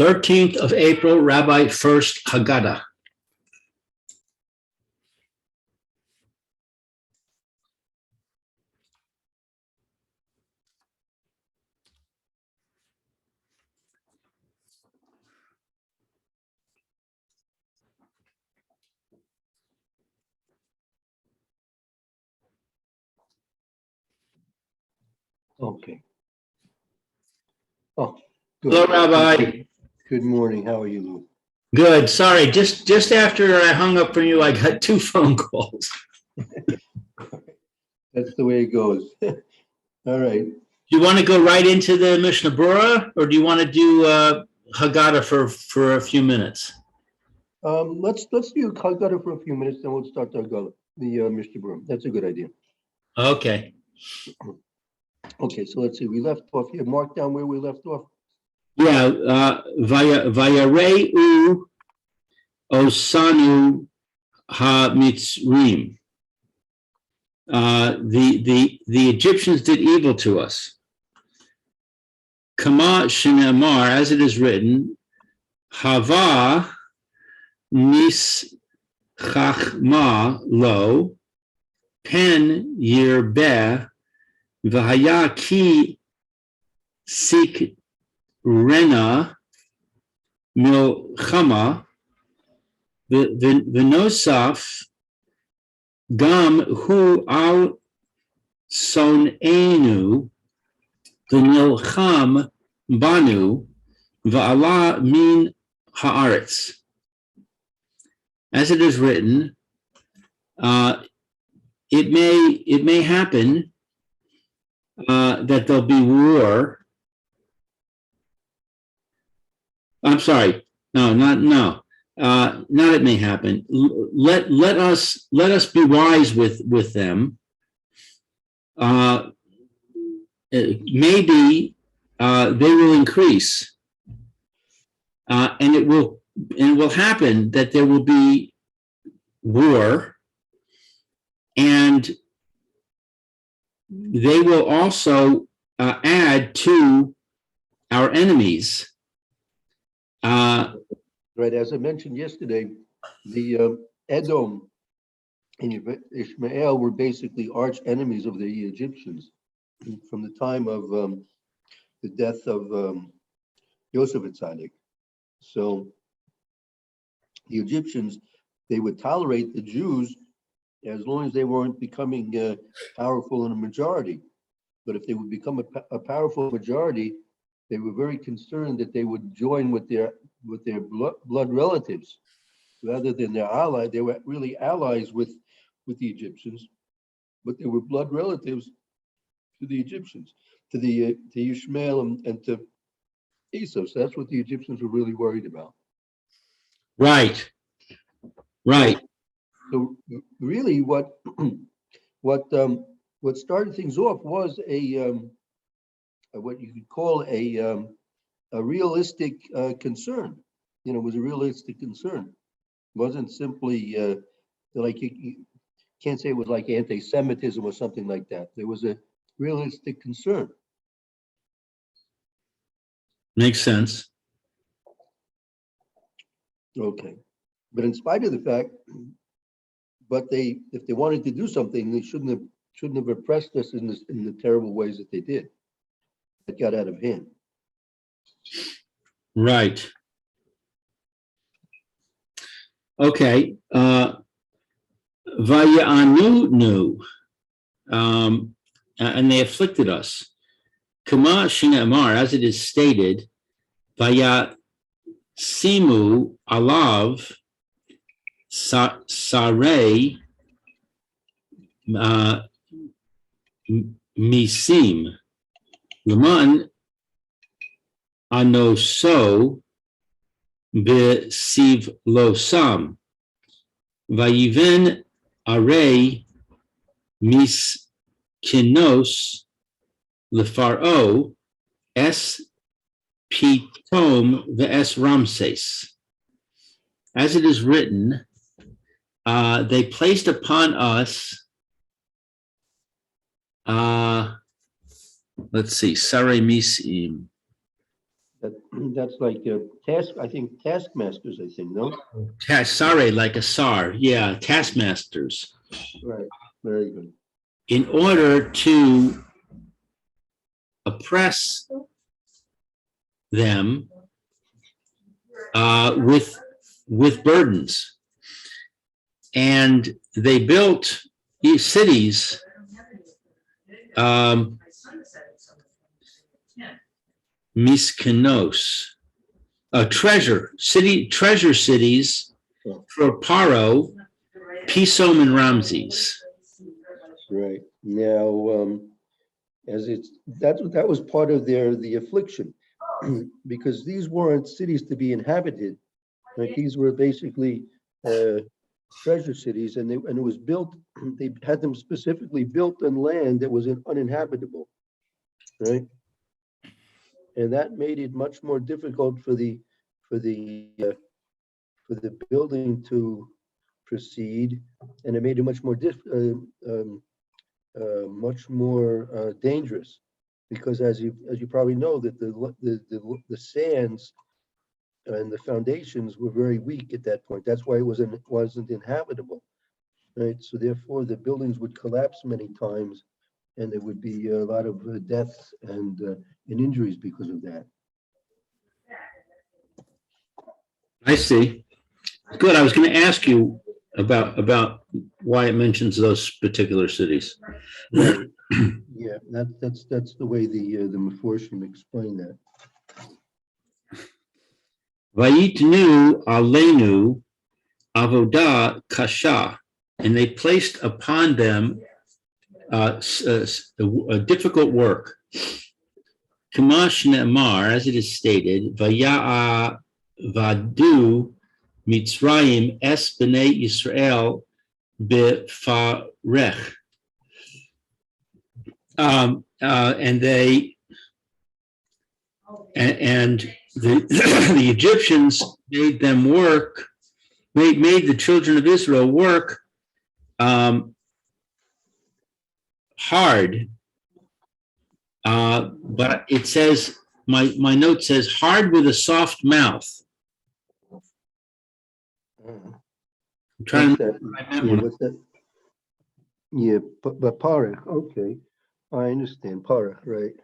13th of April, Rabbi Furst, Hagadda. Okay. Oh, good. Hello, Rabbi. Good morning. How are you, Lou? Good. Sorry, just after I hung up from you, I got 2 phone calls. That's the way it goes. All right. Do you want to go right into the Mishnah Berurah, or do you want to do Hagadda for a few minutes? Let's do Hagadda for a few minutes, then we'll start the Mishnah Berurah. That's a good idea. Okay. Okay, so let's see. We left off here. Mark down where we left off. Yeah. Vayareu osanu ha-mitzrim. The Egyptians did evil to us. Kama shene'amar, as it is written, Hava nis chachma lo pen yirbeh v'haya ki sik rena milchama v'nosaf gam hu al sonenu v'nilcham banu v'ala min haaretz. As it is written, it may happen that there'll be war. I'm sorry. Not it may happen. Let us be wise with them. Maybe they will increase, and it will happen that there will be war, and they will also add to our enemies. Right, as I mentioned yesterday, the Edom and Ishmael were basically arch enemies of the Egyptians from the time of the death of Yosef Atzadik. So the Egyptians, they would tolerate the Jews as long as they weren't becoming powerful in a majority. But if they would become a powerful majority, they were very concerned that they would join with their blood relatives rather than their ally. They were really allies with the Egyptians, but they were blood relatives to the Egyptians, to Ishmael and to Esau. So that's what the Egyptians were really worried about. Right. So really, what started things off was what you could call a realistic concern. It was a realistic concern. It wasn't simply like you can't say it was like anti-Semitism or something like that. There was a realistic concern. Makes sense. Okay, but in spite of the fact, if they wanted to do something, they shouldn't have oppressed us in the terrible ways that they did. That got out of hand. Right. Okay. Vaya'anu, and they afflicted us. Kama shene'amar, as it is stated, Vaya simu alav sarei misim leman anoso besiv losam vayiven arei miskinos lefaro es pitom ve'es ramses. As it is written, they placed upon us, let's see, Sare Misim. That's like I think taskmasters, I think, no? Sorry, like a SAR. Yeah, taskmasters. Right, very good. In order to oppress them with burdens. And they built these cities Miskenos, treasure cities for Paro, Pisom, and Ramses. Right. Now, as that was part of the affliction, because these weren't cities to be inhabited. Like these were basically treasure cities, and it was built. They had them specifically built on land that was uninhabitable, right? And that made it much more difficult for the building to proceed, and it made it much more dangerous, because as you probably know, that the sands and the foundations were very weak at that point. That's why it wasn't inhabitable, right? So therefore, the buildings would collapse many times, and there would be a lot of deaths and injuries because of that. I see. Good. I was going to ask you about why it mentions those particular cities. Right. Yeah, that's the way the Meforshim explain that. Vayitnu alenu avodah kasha, and they placed upon them a difficult work. Kamash ne'emar, as it is stated, Vaya'a vadu Mitzrayim es b'nei Yisrael b'farech. And they and the the Egyptians made them work, made the children of Israel work hard. But it says, my note says, hard with a soft mouth. I'm trying to remember. What's that? Yeah, but parach, okay. I understand. Parach, right.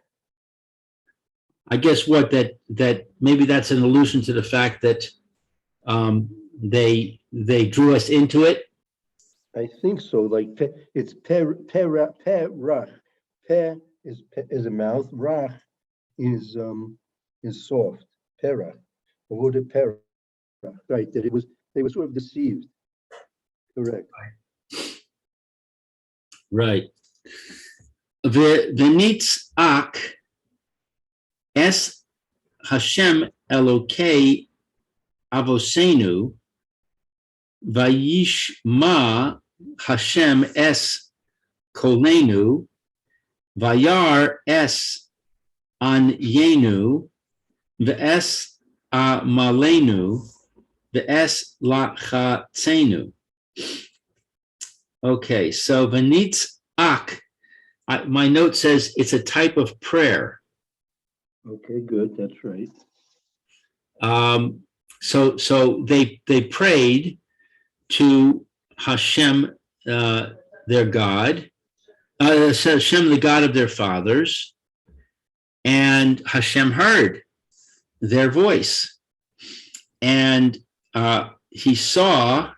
I guess that maybe that's an allusion to the fact that they drew us into it. I think so. Like it's perach. Per is a mouth. Rach is soft. Perach. The word perach. Right. That they were sort of deceived. Correct. Right. V'nitzak es Hashem Elokei Avosenu vayishma Hashem es kolenu vayar es anyenu v'es amalenu v'es lachatzenu. Okay, so v'nitzak, my note says it's a type of prayer. Okay, good. That's right. So they prayed to Hashem, their God, Hashem, the God of their fathers, and Hashem heard their voice, and he saw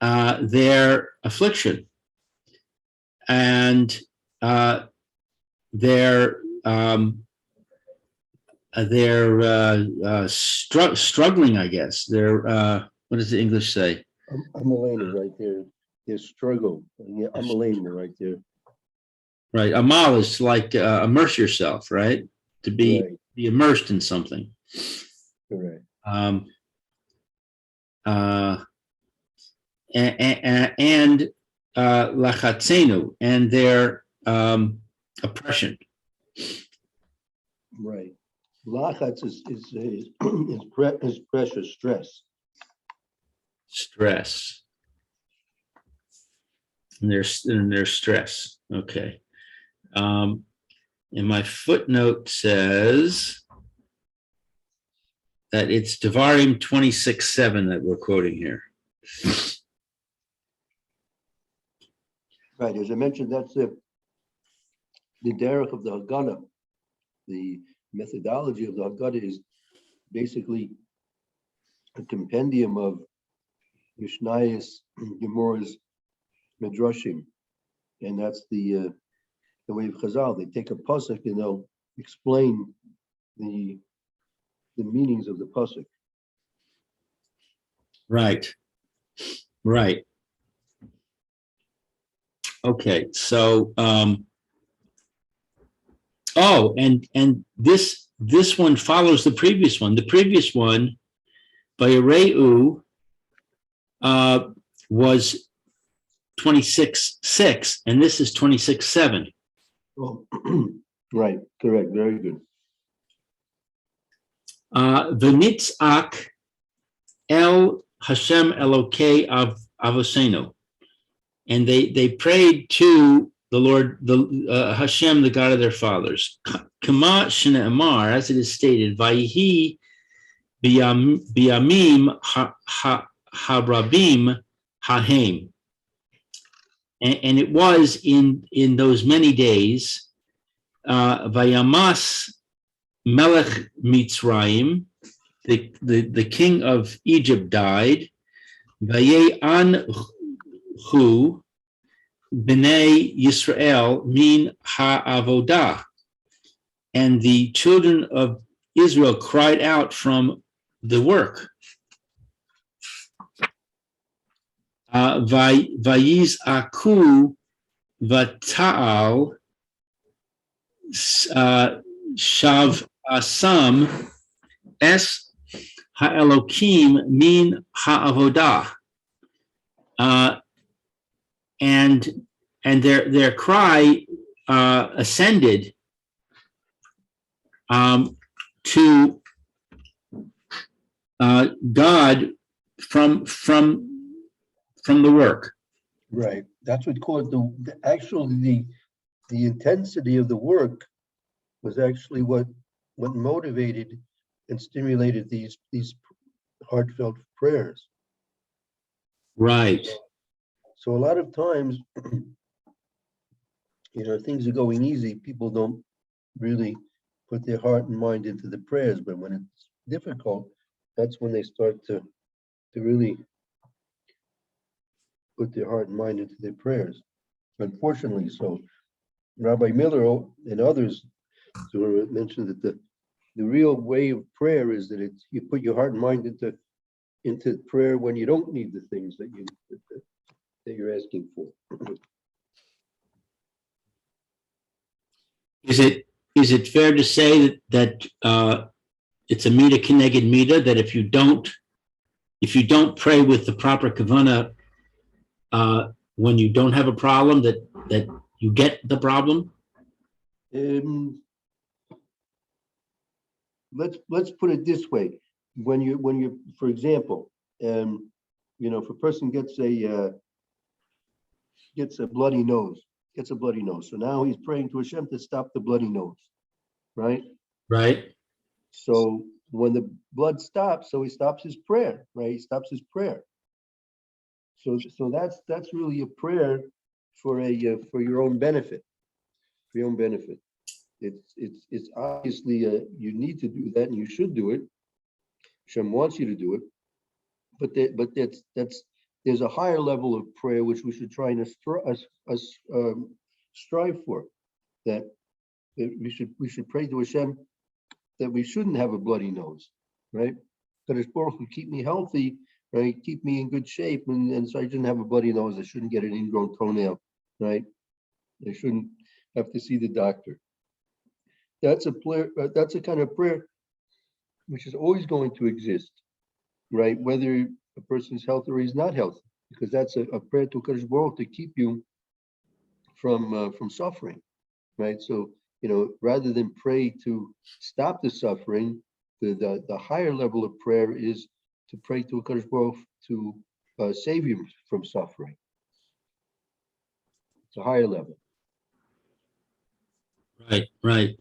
their affliction and their struggling, I guess. Their what does the English say? Amalenu right there. Their struggle. Yeah, Amalenu right there. Right. Amal is like immerse yourself, right? To be immersed in something. Correct. And lachatzenu, and their oppression. Right. Lachatz is pressure, stress. Stress. And their stress. Okay. And my footnote says, that it's Devarim 26:7 that we're quoting here. Right, as I mentioned, that's the derech of the Hagadda. The methodology of the Hagadda is basically a compendium of Mishnayos, Gemara's, Midrashim, and that's the way of Chazal. They take a pasuk and they'll explain the meanings of the pasuk. Right. Right. Okay. So, and this one follows the previous one. The previous one, Vayareu, was 26:6, and this is 26:7. Oh, right, correct, very good. V'nitzak El Hashem Elokei Avosenu, and they prayed to the Lord, the Hashem, the God of their fathers. Kama Shne'emar, as it is stated, Vayihi Biyamim Harabim Hahem. And it was in those many days, Vayamas Melech Mitzrayim, the king of Egypt died. Vaye'anhu B'nai Yisrael min ha'avodah, and the children of Israel cried out from the work. Vayizaku Vata'al Shav Asam Es Ha'elokim Min Ha'avodah. And their cry ascended to God from the work. Right. That's what caused the intensity of the work was actually what motivated and stimulated these heartfelt prayers. Right. So a lot of times, things are going easy. People don't really put their heart and mind into the prayers, but when it's difficult, that's when they start to really put their heart and mind into their prayers. Unfortunately, so Rabbi Miller and others mentioned that the real way of prayer is that you put your heart and mind into prayer when you don't need the things that you're asking for. Is it fair to say that it's a mida keneged mida, that if you don't pray with the proper kavanah when you don't have a problem, that you get the problem? Let's put it this way: when you, for example, if a person gets a bloody nose, so now he's praying to Hashem to stop the bloody nose, right? Right. So when the blood stops, so he stops his prayer, right? He stops his prayer. So that's really a prayer for your own benefit, It's obviously you need to do that and you should do it. Hashem wants you to do it, but there's a higher level of prayer which we should try and strive for. That we should pray to Hashem that we shouldn't have a bloody nose, right? That His Baruch Hu keep me healthy, right? Keep me in good shape, and so I shouldn't have a bloody nose. I shouldn't get an ingrown toenail, right? I shouldn't have to see the doctor. That's a prayer. That's a kind of prayer which is always going to exist, right? Whether a person's healthy or he's not healthy, because that's a prayer to Kadosh Baruch Hu to keep you from suffering, right? So rather than pray to stop the suffering, the higher level of prayer is to pray to Kadosh Baruch Hu to save you from suffering. It's a higher level. Right.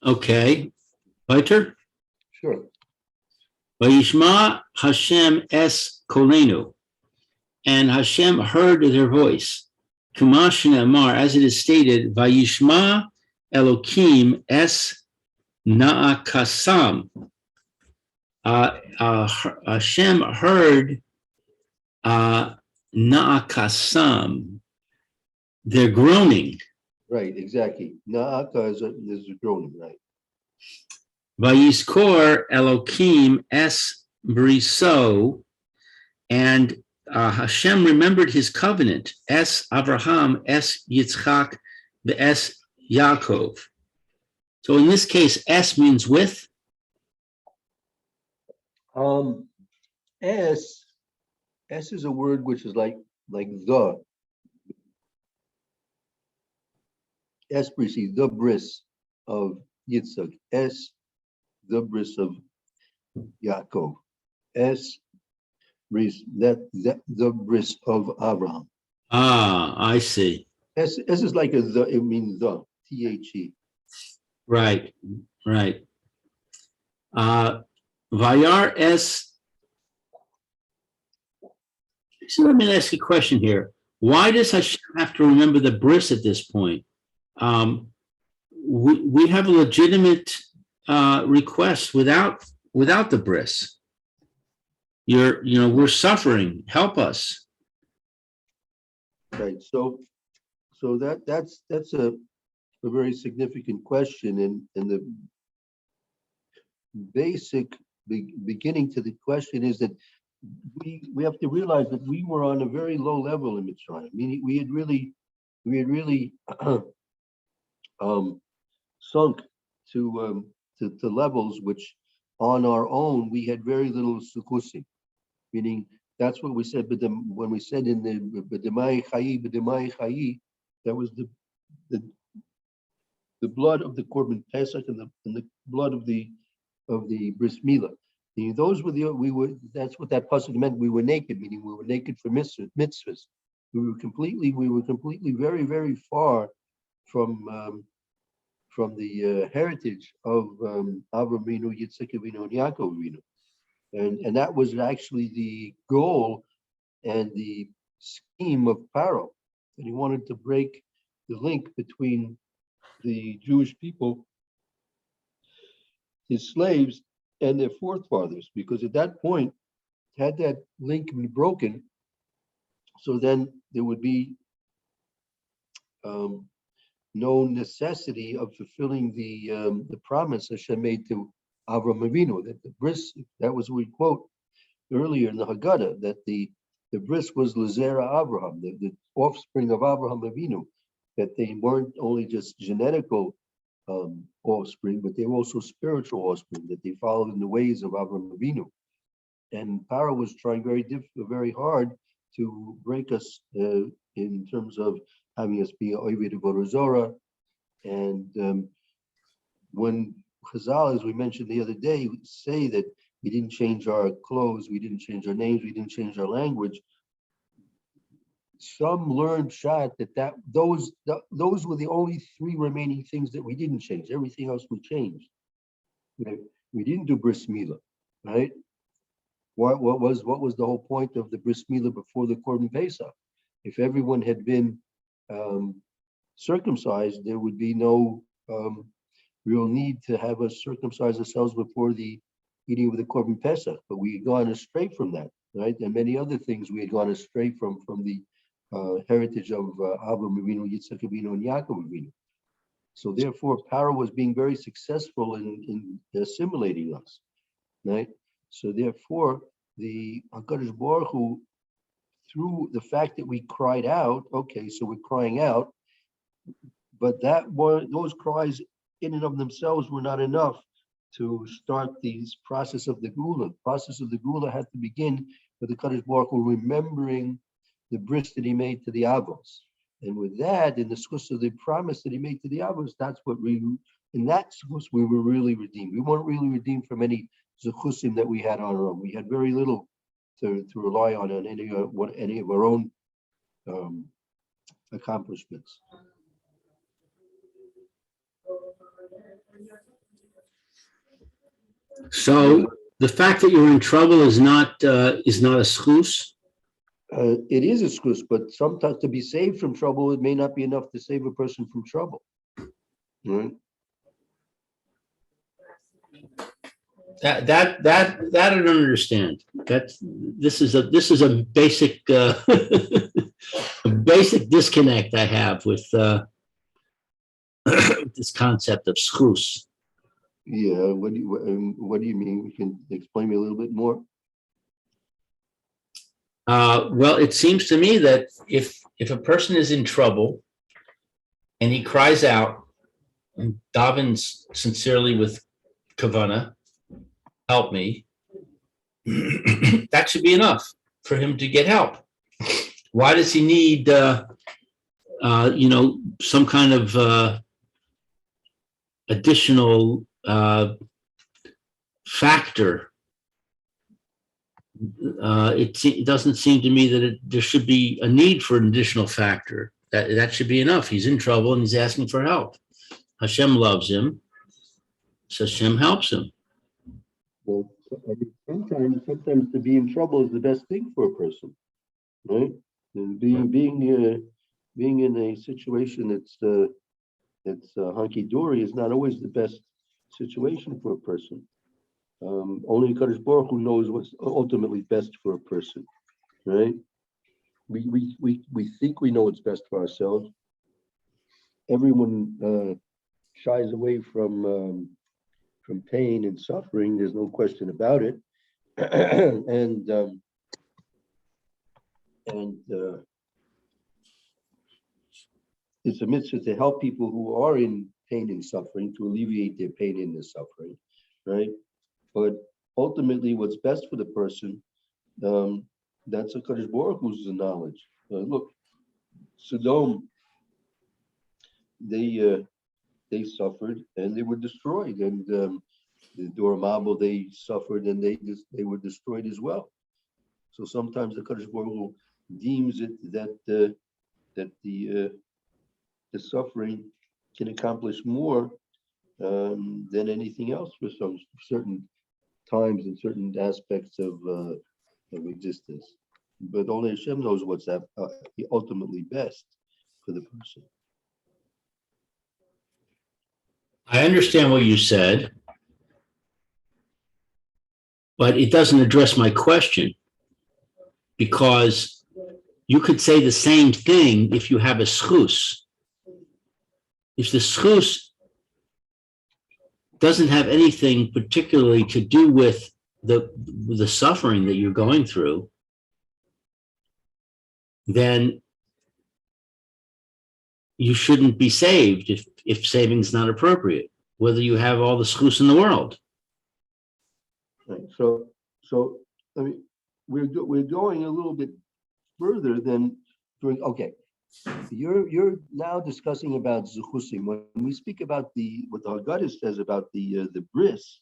Okay. Weiter? Sure. Vayishma Hashem es kolenu, and Hashem heard their voice. Kumash Amar, as it is stated, Vayishma Elokim es naakasam. Hashem heard naakasam, their groaning. Right, exactly. Na'aka is a groaning, right? Vayiskor Elokim es briso, and Hashem remembered his covenant, es Avraham, es Yitzchak, the es Yaakov. So in this case, es means with. S is a word which is like the. Es brisi, the bris of Yitzchak. Es, the bris of Yaakov. Es bris, the bris of Abraham. Ah, I see. S is like a the, it means the, T-H-E. Right, right. Vayar es. So let me ask a question here. Why does Hashem have to remember the bris at this point? We have a legitimate request without the bris. We're suffering. Help us. Right. So that's a very significant question, and the basic beginning to the question is that we have to realize that we were on a very low level in Mitzrayim. Meaning we had really sunk to levels which on our own we had very little sukhusim. Meaning that's what we said, but when we said in the b'demai chayi, that was the blood of the Korban Pesach and the blood of the bris milah. Those were that's what that pasuk meant. We were naked, meaning we were naked for mitzvahs. We were completely very, very far from the heritage of Avraham Avinu, Yitzchak Avinu, and Yaakov Avinu. And that was actually the goal and the scheme of Paro, that he wanted to break the link between the Jewish people, his slaves, and their forefathers, because at that point, had that link been broken, so then there would be no necessity of fulfilling the promise Hashem made to Avraham Avinu, that the bris, that was what we quote earlier in the Hagadda, that the bris was Lezera Avraham, the offspring of Avraham Avinu, that they weren't only just genetical offspring, but they were also spiritual offspring, that they followed in the ways of Avraham Avinu. And Paro was trying very hard to break us in terms of having us be Oived of Zorah. And when Chazal, as we mentioned the other day, say that we didn't change our clothes, we didn't change our names, we didn't change our language, some learned shot that those were the only three remaining things that we didn't change. Everything else we changed. We didn't do bris milah, right? What was the whole point of the bris milah before the Korban Pesach? If everyone had been circumcised, there would be no real need to have us circumcise ourselves before the eating of the Korban Pesach. But we had gone astray from that, right? And many other things we had gone astray from the heritage of Avraham Avinu, Yitzchak Avinu, and Yaakov Avinu. So therefore, Paro was being very successful in assimilating us, right? So therefore, the HaKadosh Baruch Hu, through the fact that we cried out, okay, so we're crying out, but those cries in and of themselves were not enough to start this process of the Gula. The process of the Gula had to begin with the HaKadosh Baruch Hu remembering the bris that he made to the Avos. And with that, in the schus of the promise that he made to the Avos, that's what in that schus we were really redeemed. We weren't really redeemed from any zechusim that we had on our own. We had very little to rely on any of our own accomplishments. So the fact that you're in trouble is not a schus. It is a schus, but sometimes to be saved from trouble, it may not be enough to save a person from trouble. Right? That I don't understand. This is a basic a basic disconnect I have with this concept of schus. Yeah. What do you mean? You can explain me a little bit more. Well, it seems to me that if a person is in trouble and he cries out and davens sincerely with kavana, help me, that should be enough for him to get help. Why does he need, some kind of additional factor? It doesn't seem to me that there should be a need for an additional factor. That should be enough. He's in trouble and he's asking for help. Hashem loves him, so Hashem helps him. Well, I mean, sometimes to be in trouble is the best thing for a person, right? And being in a situation that's hunky dory is not always the best situation for a person. Only Kadosh Baruch Hu knows what's ultimately best for a person, right? We think we know what's best for ourselves. Everyone shies away from pain and suffering. There's no question about it, and it's a mitzvah to help people who are in pain and suffering, to alleviate their pain and their suffering, right? But ultimately, what's best for the person, that's a Kadosh Baruch Hu's knowledge. Look, Sodom, they suffered and they were destroyed, and the Dor Mabel, they suffered and they were destroyed as well. So sometimes the Kadosh Baruch Hu deems it that the suffering can accomplish more than anything else for some certain times and certain aspects of existence. But only Hashem knows what's ultimately best for the person. I understand what you said, but it doesn't address my question, because you could say the same thing if you have a schus. If the schus doesn't have anything particularly to do with the suffering that you're going through, then you shouldn't be saved if saving is not appropriate, whether you have all the schus in the world. Right. So I mean, we're going a little bit further than doing. Okay, you're now discussing about zuchusim. When we speak about what the Hagadda says about the bris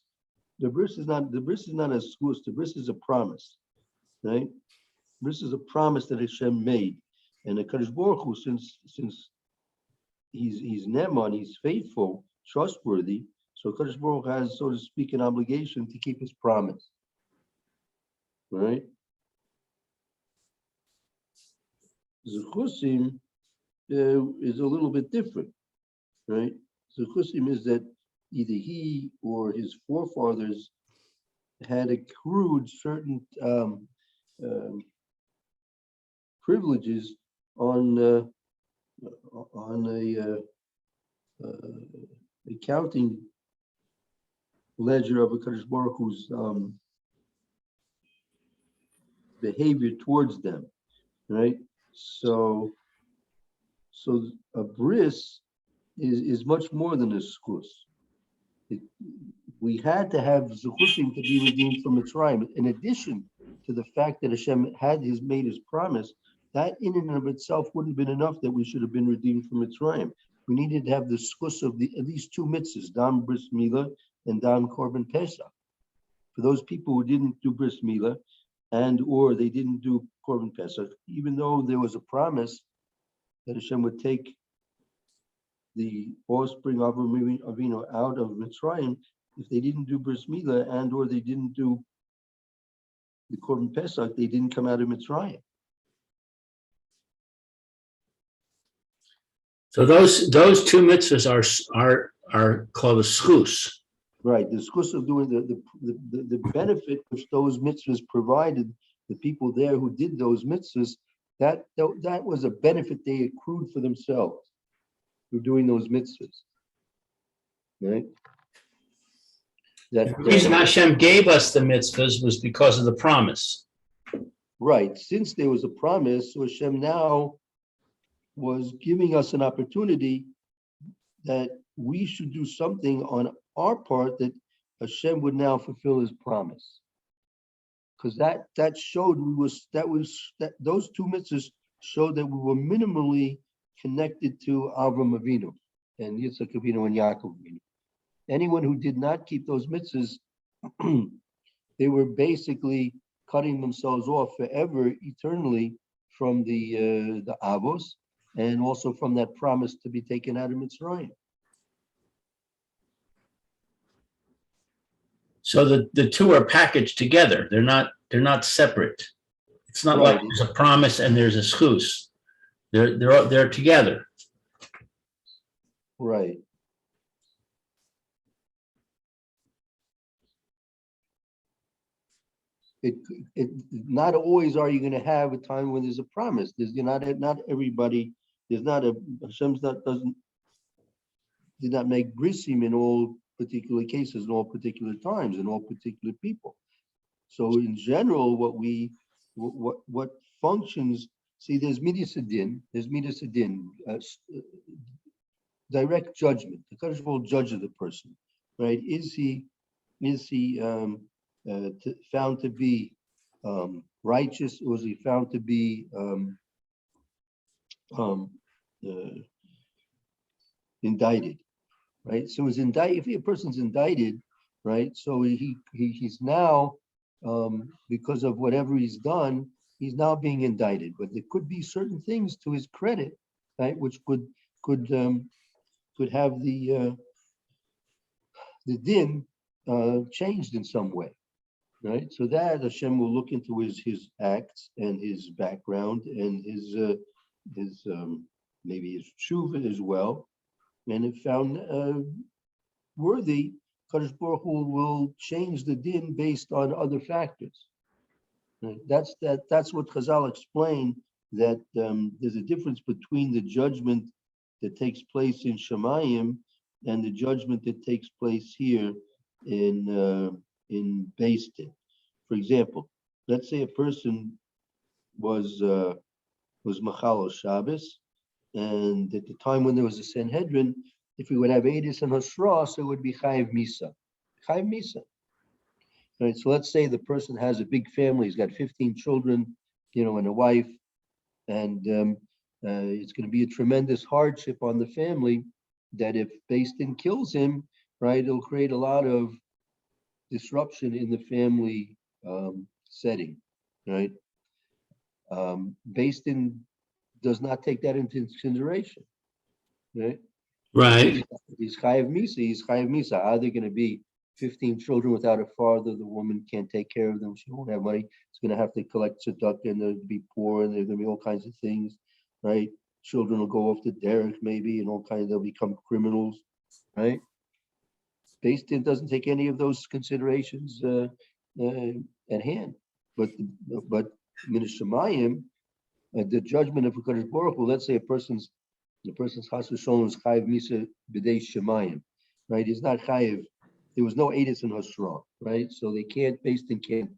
is not a schus. The bris is a promise, right? Bris is a promise that Hashem made, and the Kadosh Baruch Hu, since he's Neman, he's faithful, trustworthy. So Kadosh Baruch Hu has, so to speak, an obligation to keep his promise, right? Zuchusim is a little bit different, right? Zuchusim is that either he or his forefathers had accrued certain privileges on a accounting ledger of a Kadosh Baruch Hu's behavior towards them, right? So a bris is much more than a schus. We had to have zuchusim to be redeemed from Mitzrayim. In addition to the fact that Hashem made his promise, that in and of itself wouldn't have been enough that we should have been redeemed from Mitzrayim. We needed to have the schus of at least two mitzvahs, Dam Bris Milah and Dam Korban Pesach. For those people who didn't do Bris Milah or they didn't do Korban Pesach, even though there was a promise that Hashem would take the offspring of Avinu out of Mitzrayim, if they didn't do bris milah and or they didn't do the korban pesach, they didn't come out of Mitzrayim. So those two mitzvahs are called a schus. Right, the schus of doing the benefit which those mitzvahs provided the people there who did those mitzvahs, that was a benefit they accrued for themselves through doing those mitzvahs. Right? The reason Hashem gave us the mitzvahs was because of the promise. Right, since there was a promise, so Hashem now was giving us an opportunity that we should do something on our part that Hashem would now fulfill his promise. Because that showed those two mitzvahs showed that we were minimally connected to Avram Avinu and Yitzchak Avinu and Yaakov Avinu. Anyone who did not keep those mitzvahs, they were basically cutting themselves off forever, eternally from the Avos, and also from that promise to be taken out of Mitzrayim. So the two are packaged together. They're not separate. It's not like there's a promise and there's a schus. They're together. Right. It not always are you going to have a time when there's a promise. There's not everybody. There's not a Hashem's did not make brisim in all particular cases, in all particular times, in all particular people. So in general, what functions? See, there's midas hadin. There's midas hadin, direct judgment. The Kadosh will judge the person, right? Is he found to be righteous, or was he found to be indicted? Right. So is indicted. If a person's indicted, right? So he's now because of whatever he's done, he's now being indicted. But there could be certain things to his credit, right, which could have the din changed in some way. Right, so that Hashem will look into his acts and his background and his maybe his tshuva as well, and if found worthy, Kadosh Baruch Hu will change the din based on other factors. Right? That's what Chazal explained, that there's a difference between the judgment that takes place in Shemayim and the judgment that takes place here in Beis Din. For example, let's say a person was Machal Shabbos, and at the time when there was a Sanhedrin, if we would have Edis and Hasra, so it would be Chayiv Misa. Chayiv Misa. Right, so let's say the person has a big family, he's got 15 children, and a wife, and it's going to be a tremendous hardship on the family that if Beis Din kills him, right, it'll create a lot of disruption in the family setting, right? Beis Din does not take that into consideration, right? Right. He's Chayiv Misa. Are there going to be 15 children without a father? The woman can't take care of them. She won't have money. It's going to have to collect tzedakah, and they'll be poor, and there's going to be all kinds of things, right? Children will go off the derech maybe, and they'll become criminals, right? Beis Din doesn't take any of those considerations at hand. But Min Shemayim, the judgment of Hakadosh Baruch Hu, let's say the person's Chas v'Sholom is Chayiv Misa b'dei Shemayim, right? He's not Chayiv. There was no Edis and Hasra, right? So Beis Din can't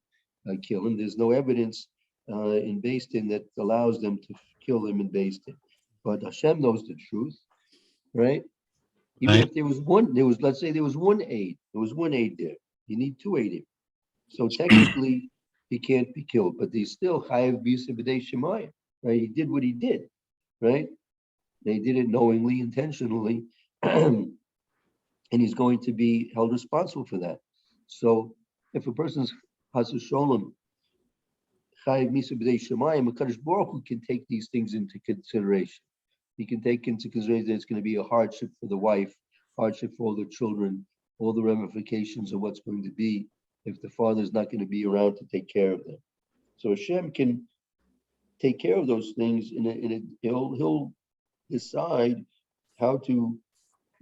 kill him. There's no evidence in Beis Din that allows them to kill him in Beis Din. But Hashem knows the truth, right? Even if let's say there was one aid, there. You need two aidim. So technically, he can't be killed, but he's still Chayiv Misa b'dei Shemayim, right? He did what he did, right? They did it knowingly, intentionally, and he's going to be held responsible for that. So if a person's Chas v'Sholom Chayiv Misa b'dei Shemayim, Hakadosh Baruch Hu can take these things into consideration. He can take into consideration that it's going to be a hardship for the wife, hardship for all the children, all the ramifications of what's going to be if the father's not going to be around to take care of them. So Hashem can take care of those things he'll decide how to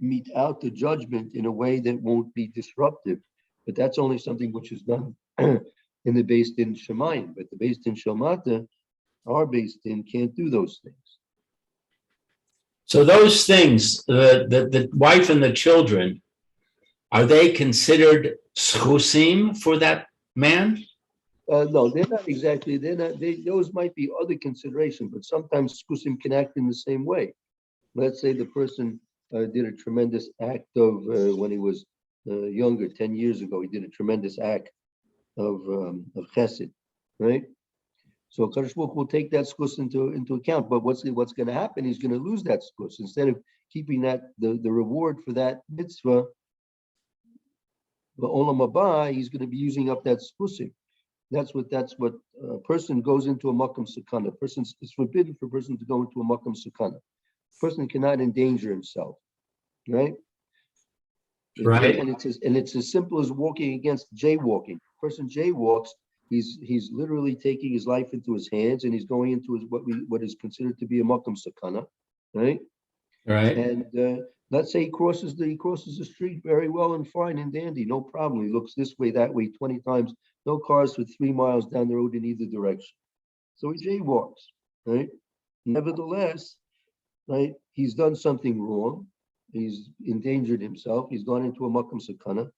mete out the judgment in a way that won't be disruptive. But that's only something which is done in the Beis Din Shemayim. But the Beis Din Shalmata, our Beis Din, can't do those things. So those things, the wife and the children, are they considered schusim for that man? No, they're not exactly. Those might be other considerations, but sometimes skusim can act in the same way. Let's say the person did a tremendous act of when he was younger, 10 years ago. He did a tremendous act of chesed, right? So Kadosh Baruch will take that skus into account. But what's going to happen? He's going to lose that skus instead of keeping that the reward for that mitzvah. The olam haba, he's going to be using up that skusim. That's what a person goes into a makam sakana. It's forbidden for a person to go into a makam sakana. A person cannot endanger himself, right? Right. And it's as simple as walking against jaywalking. A person jaywalks, he's literally taking his life into his hands, and he's going into what is considered to be a makam sakana, right? Right. And let's say he crosses the street very well and fine and dandy, no problem. He looks this way, that way, 20 times. No cars for 3 miles down the road in either direction. So he jaywalks, right? Nevertheless, right, he's done something wrong. He's endangered himself. He's gone into a makam sakana.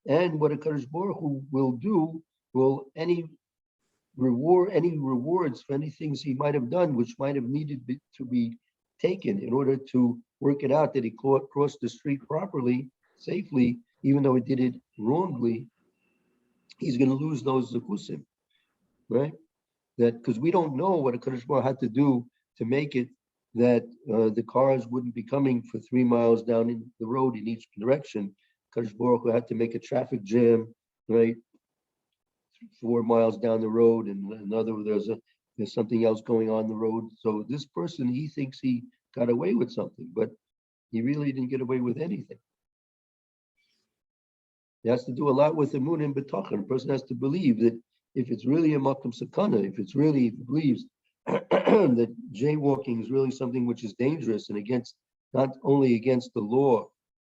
And what a Kadosh Baruch Hu will do, any rewards for any things he might have done, which might have needed to be taken in order to work it out that he crossed the street properly, safely, even though he did it wrongly, he's going to lose those zakusim, right? That because we don't know what a Kadosh Baruch had to do to make it that the cars wouldn't be coming for 3 miles down in the road in each direction. Kadosh Baruch had to make a traffic jam, right? 4 miles down the road, and another there's something else going on the road. So this person, he thinks he got away with something, but he really didn't get away with anything. It has to do a lot with the emunah and bitachon. A person has to believe that if it's really a makam sakana, if he believes that jaywalking is really something which is dangerous and against not only against the law,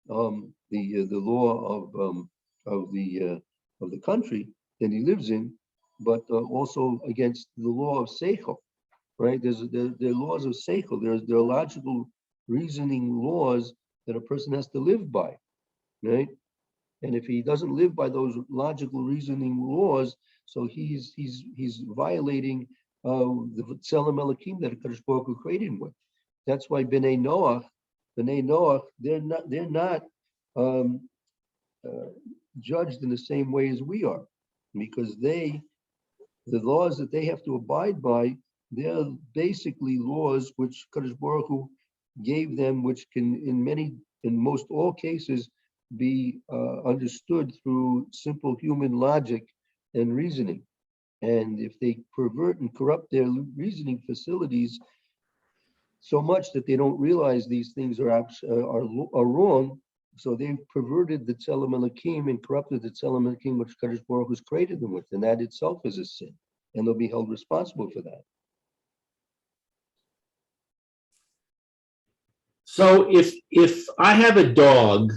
the law of the country that he lives in, but also against the law of seichel, right? There are laws of seichel. There are logical reasoning laws that a person has to live by, right? And if he doesn't live by those logical reasoning laws, so he's violating the Tzelem Elokim that Kadosh Baruch Hu created him with. That's why Bnei Noach, they're not judged in the same way as we are, because the laws that they have to abide by, they're basically laws which Kadosh Baruch Hu gave them, which can in most all cases be understood through simple human logic and reasoning. And if they pervert and corrupt their reasoning facilities so much that they don't realize these things are wrong, so they've perverted the Tzelem Elokim and corrupted the Tzelem Elokim which Kadosh Baruch Hu's created them with, and that itself is a sin, and they'll be held responsible for that. So if I have a dog,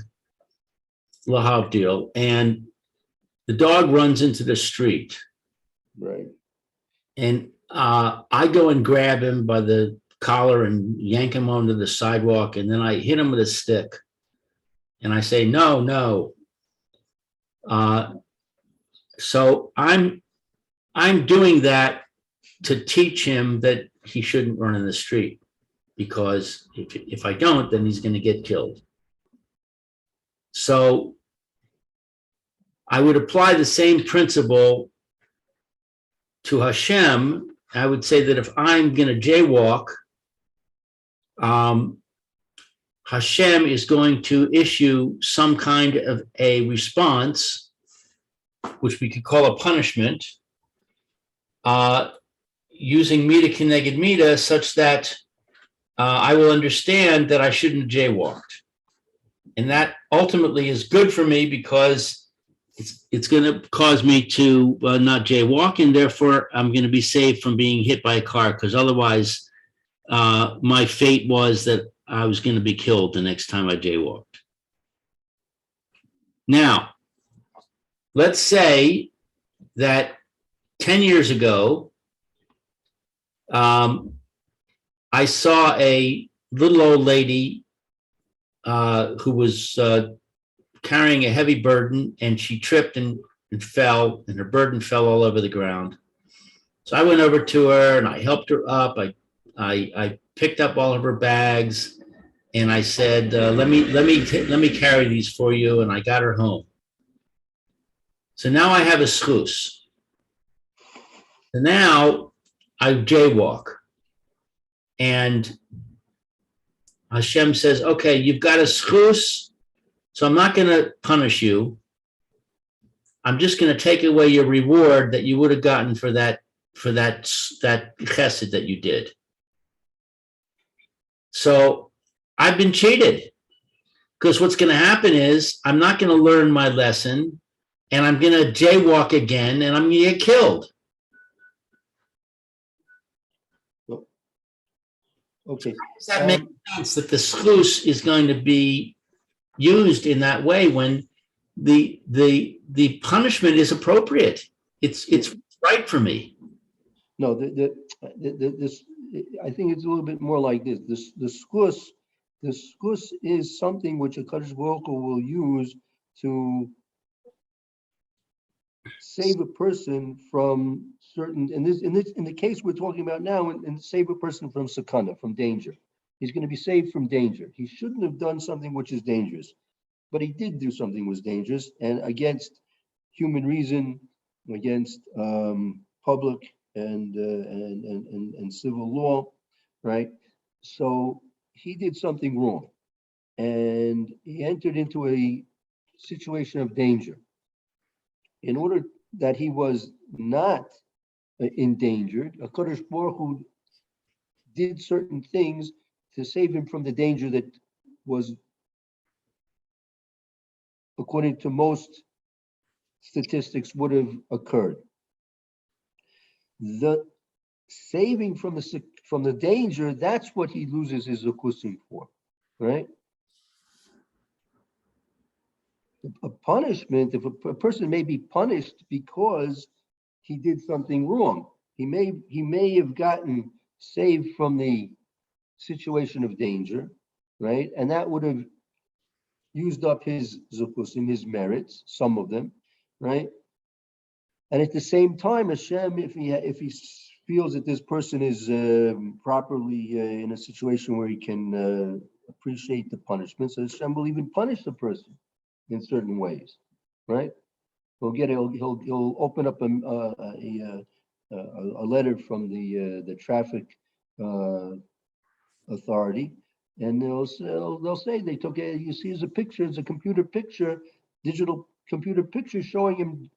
lahavdil, and the dog runs into the street, right, and I go and grab him by the collar and yank him onto the sidewalk, and then I hit him with a stick, and I say, no. So I'm doing that to teach him that he shouldn't run in the street, because if I don't, then he's going to get killed. So I would apply the same principle to Hashem. I would say that if I'm going to jaywalk, Hashem is going to issue some kind of a response, which we could call a punishment, using Mida Keneged Mida, such that I will understand that I shouldn't have jaywalked. And that ultimately is good for me because it's going to cause me to not jaywalk, and therefore I'm going to be saved from being hit by a car, because otherwise my fate was that I was going to be killed the next time I jaywalked. Now, let's say that 10 years ago, I saw a little old lady who was carrying a heavy burden, and she tripped and fell, and her burden fell all over the ground. So I went over to her and I helped her up. I picked up all of her bags, and I said, let me carry these for you. And I got her home. So now I have a schus. So now I jaywalk, and Hashem says, okay, you've got a schus, so I'm not going to punish you. I'm just going to take away your reward that you would have gotten for that chesed that you did. So I've been cheated, because what's going to happen is I'm not going to learn my lesson, and I'm going to jaywalk again, and I'm going to get killed. Okay. Does that make sense that the schus is going to be used in that way when the punishment is appropriate? It's right for me. No, this, I think it's a little bit more like this. The schus is something which a Kadosh Baruch Hu will use to save a person from certain, in the case we're talking about now, and save a person from sakana, from danger. He's going to be saved from danger. He shouldn't have done something which is dangerous, but he did do something which was dangerous and against human reason, against public and civil law, right? So he did something wrong, and he entered into a situation of danger. In order that he was not endangered, HaKadosh Baruch Hu did certain things to save him from the danger that was, according to most statistics, would have occurred. The saving from the danger, that's what he loses his zukusim for, right? A punishment, if a person may be punished because he did something wrong, he may have gotten saved from the situation of danger, right? And that would have used up his zukusim, his merits, some of them, right? And at the same time, Hashem, if he feels that this person is properly in a situation where he can appreciate the punishment, so Hashem will even punish the person in certain ways, right? He'll open up a letter from the traffic authority, and they'll say they took you see as a picture, it's a computer picture, digital computer picture showing him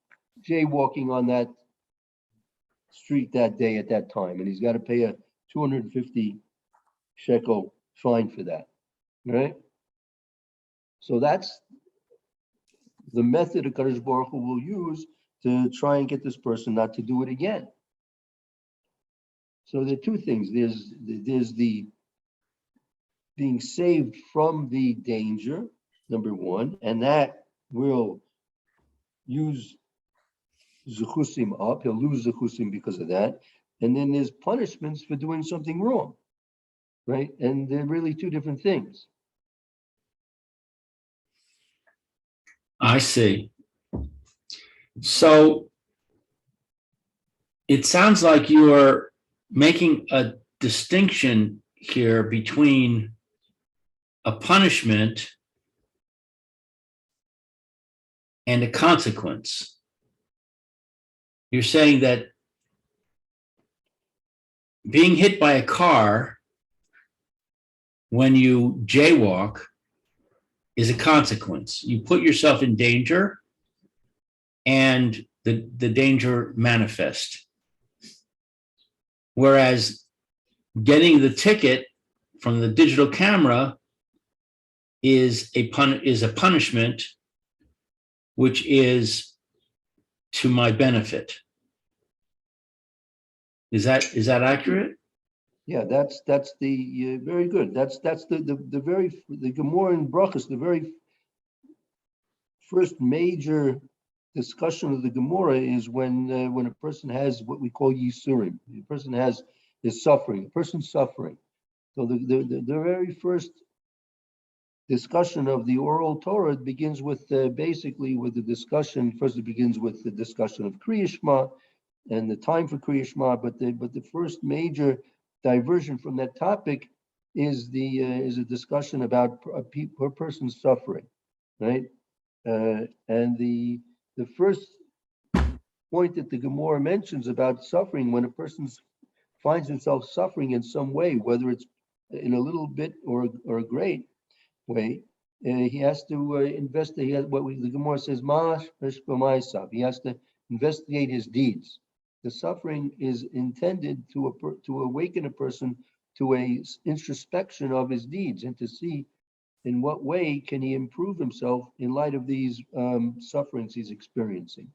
jaywalking on that street that day at that time, and he's got to pay a 250 shekel fine for that, right? So that's the method HaKadosh Baruch Hu will use to try and get this person not to do it again. So there are two things. There's the being saved from the danger, number one, and that will use zuchusim up. He'll lose zuchusim because of that. And then there's punishments for doing something wrong, right? And they're really two different things. I see. So it sounds like you are making a distinction here between a punishment and a consequence. You're saying that being hit by a car when you jaywalk is a consequence. You put yourself in danger, and the danger manifests. Whereas getting the ticket from the digital camera is a punishment, which is to my benefit. Is that accurate? Yeah, that's the very good. That's the Gemara in Brachos, the very first major discussion of the Gemara is when a person has what we call yisurim. The person is suffering. The person's suffering. So the very first discussion of the oral Torah begins with basically with the discussion. First, it begins with the discussion of Kriya Shema and the time for Kriya Shema. But the first major diversion from that topic is a discussion about a person's suffering, right? And the first point that the Gemara mentions about suffering, when a person finds himself suffering in some way, whether it's in a little bit or a great way, he has to investigate the Gemara says, he has to investigate his deeds. The suffering is intended to awaken a person to a introspection of his deeds and to see in what way can he improve himself in light of these sufferings he's experiencing.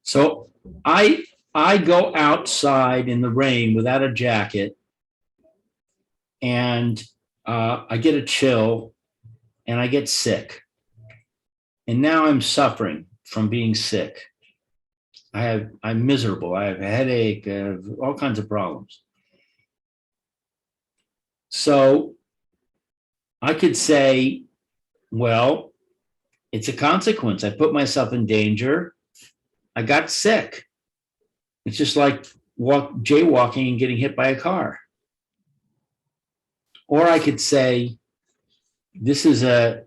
So I go outside in the rain without a jacket, and I get a chill, and I get sick, and now I'm suffering from being sick. I'm miserable. I have a headache, all kinds of problems. So I could say, well, it's a consequence. I put myself in danger. I got sick. It's just like jaywalking and getting hit by a car. Or I could say, this is an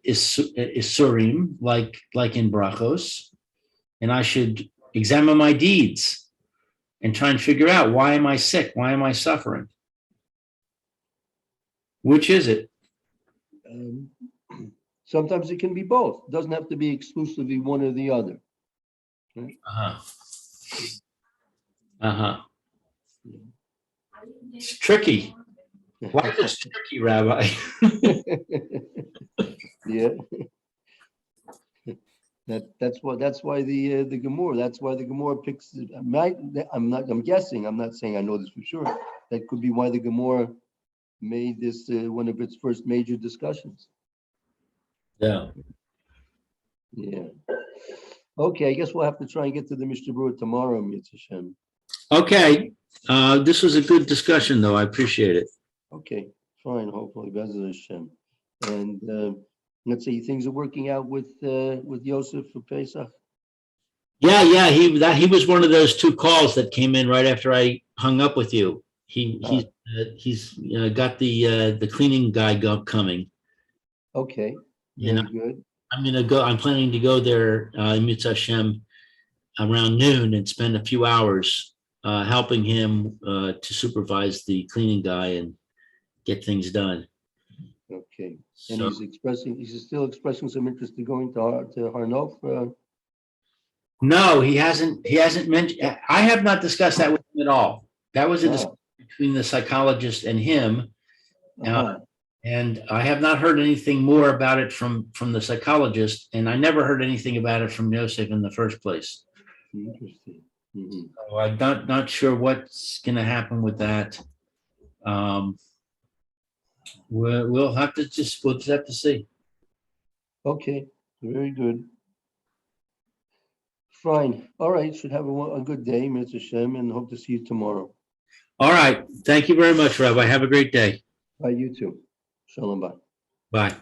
isurim, like in brachos, and I should examine my deeds and try and figure out, why am I sick? Why am I suffering? Which is it? Sometimes it can be both. It doesn't have to be exclusively one or the other. Right? It's tricky. Life is tricky, Rabbi. Yeah. That's why the Gemara. That's why the Gemara picks. I'm guessing. I'm not saying I know this for sure. That could be why the Gemara made this one of its first major discussions. Yeah. Yeah. Okay, I guess we'll have to try and get to the Mishnah Berurah tomorrow, Mitzvah Shem. Okay. This was a good discussion, though. I appreciate it. Okay, fine. Hopefully, Bezrat Hashem. And let's say things are working out with Yosef for Pesach. Yeah. He was one of those two calls that came in right after I hung up with you. He's got the cleaning guy coming. Okay, very good. I'm planning to go there in Mitzvah Hashem around noon and spend a few hours helping him to supervise the cleaning guy and get things done. Okay, and he's still expressing some interest in going to Har Nof. No, he hasn't mentioned. I have not discussed that with him at all. That was a discussion between the psychologist and him. And I have not heard anything more about it from the psychologist, and I never heard anything about it from Yosef in the first place. Interesting. Mm-hmm. So I'm not sure what's going to happen with that. We'll just have to see. Okay, very good. Fine. All right. Should have a good day, Mitzvah Shem, and hope to see you tomorrow. All right. Thank you very much, Rabbi. Have a great day. Bye, you too. Shalom, bye. Bye.